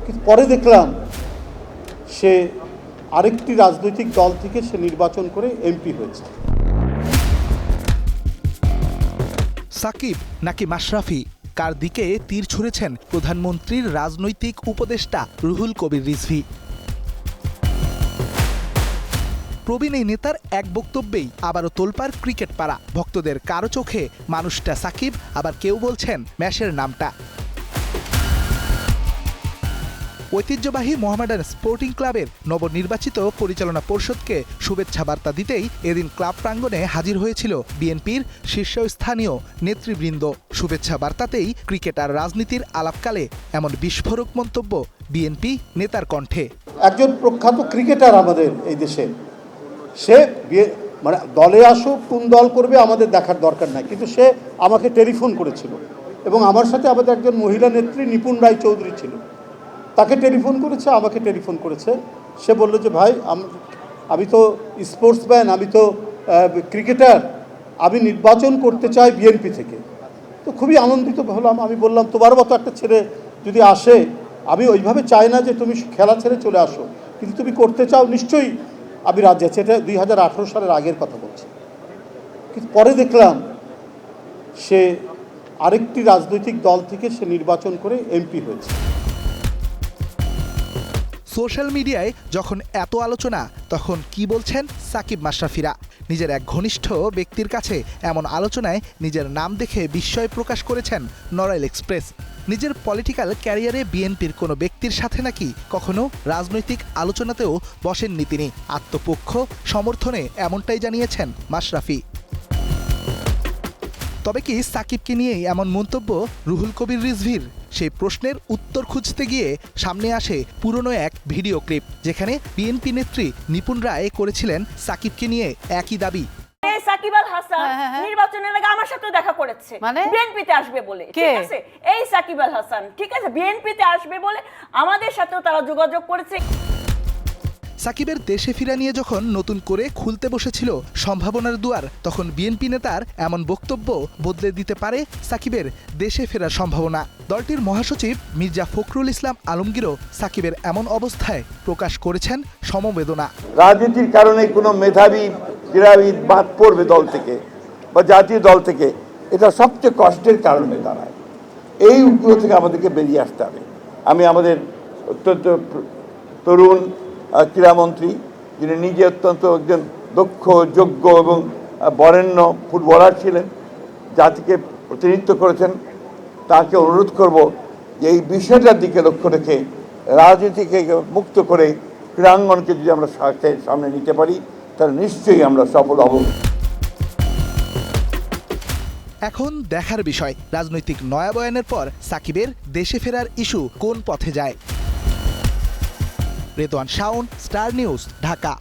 কিন্তু পরে দেখলাম সে আরেকটি রাজনৈতিক দল থেকে সে নির্বাচন করে এমপি হয়েছে। সাকিব নাকি মাশরাফি, কার দিকে তীর ছুঁড়েছেন প্রধানমন্ত্রীর রাজনৈতিক উপদেষ্টা রুহুল কবির রিজভী? প্রবীণ এই নেতার এক বক্তব্যেই আবারও তোলপাড় ক্রিকেট পাড়া। ভক্তদের কারো চোখে মানুষটা সাকিব, আবার কেউ বলছেন ম্যাচের নামটা। ঐতিহ্যবাহী মোহামেডান স্পোর্টিং ক্লাবের নবনির্বাচিত পরিচালনা পর্ষদকে শুভেচ্ছা বার্তা দিতেই এদিন ক্লাব প্রাঙ্গণে হাজির হয়েছিল বিএনপির শীর্ষস্থানীয় নেতৃবৃন্দ। শুভেচ্ছা বার্তাতেই ক্রিকেট আর রাজনীতির আলাপকালে এমন বিস্ফোরক মন্তব্য বিএনপি নেতার কণ্ঠে। একজন প্রখ্যাত ক্রিকেটার আমাদের এই দেশে, সে মানে দলে আসুক কোন দল করবে আমাদের দেখার দরকার নাই, কিন্তু সে আমাকে টেলিফোন করেছিল এবং আমার সাথে আমাদের একজন মহিলা নেত্রী নিপুণ রায় চৌধুরী ছিল, তাকে টেলিফোন করেছে, আমাকে টেলিফোন করেছে। সে বলল যে ভাই আমি তো স্পোর্টসম্যান, আমি তো ক্রিকেটার, আমি নির্বাচন করতে চাই বিএনপি থেকে। তো খুবই আনন্দিত হলাম। আমি বললাম তোমার মতো একটা ছেলে যদি আসে, আমি ওইভাবে চাই না যে তুমি খেলা ছেড়ে চলে আসো, কিন্তু তুমি করতে চাও নিশ্চয়ই আমি রাজি আছি। এটা 2018 সালের আগের কথা বলছি। কিন্তু পরে দেখলাম সে আরেকটি রাজনৈতিক দল থেকে সে নির্বাচন করে এমপি হয়েছে। সোশ্যাল মিডিয়ায় যখন এত আলোচনা, তখন কি বলছেন সাকিব মাশরাফিরা? নিজের এক ঘনিষ্ঠ ব্যক্তির কাছে এমন আলোচনায় নিজের নাম দেখে বিস্ময় প্রকাশ করেছেন নড়াইল এক্সপ্রেস। নিজের পলিটিক্যাল ক্যারিয়ারে বিএনপির কোনো ব্যক্তির সাথে নাকি কখনো রাজনৈতিক আলোচনাতেও বসেননি তিনি। আত্মপক্ষ সমর্থনে এমনটাই জানিয়েছেন মাশরাফি। তবে কি সাকিবকে নিয়েই এমন মন্তব্য রুহুল কবির রিজভীর? সেই প্রশ্নের উত্তর খুঁজতে গিয়ে সামনে আসে পুরনো এক ভিডিও ক্লিপ, যেখানে বিএনপি নেত্রী নিপুণ রায় করেছিলেন সাকিবকে নিয়ে একই দাবি। সাকিব আল হাসান নির্বাচনের আগে আমার সাথে দেখা করেছে, মানে বিএনপিতে আসবে বলে। ঠিক আছে, এই সাকিব আল হাসান, ঠিক আছে, বিএনপিতে আসবে বলে আমাদের সাথেও তারা যোগাযোগ করেছে। সাকিবের দেশে ফিরা নিয়ে যখন নতুন করে খুলতে বসেছিল সম্ভাবনার দুয়ার, তখন বিএনপি নেতার এমন বক্তব্য বদলে দিতে পারে সাকিবের দেশে ফেরার সম্ভাবনা। দলটির মহাসচিব মির্জা ফখরুল ইসলাম আলমগীরও সাকিবের এমন অবস্থায় প্রকাশ করেছেন সমবেদনা। রাজনীতির কারণে কোনো মেধাবী ক্রীড়াবিদ বাদ পড়বে দল থেকে বা জাতীয় দল থেকে, এটা সবচেয়ে কষ্টের কারণে দাঁড়ায়। এইগুলো থেকে আমাদেরকে বেরিয়ে আসতে হবে। আমি আমাদের অত্যন্ত তরুণ ক্রীড়ামন্ত্রী, যিনি নিজে অত্যন্ত একজন দক্ষ, যোগ্য এবং বরেণ্য ফুটবলার ছিলেন, জাতিকে প্রতিনিধিত্ব করেছেন, তাকে অনুরোধ করব যে এই বিষয়টার দিকে লক্ষ্য রেখে রাজনীতিকে মুক্ত করে ক্রীড়াঙ্গনকে যদি আমরা সামনে নিতে পারি, তাহলে নিশ্চয়ই আমরা সফল হব। এখন দেখার বিষয় রাজনৈতিক নয়াবয়নের পর সাকিবের দেশে ফেরার ইস্যু কোন পথে যায়। Redwan Shaon, star news, Dhaka.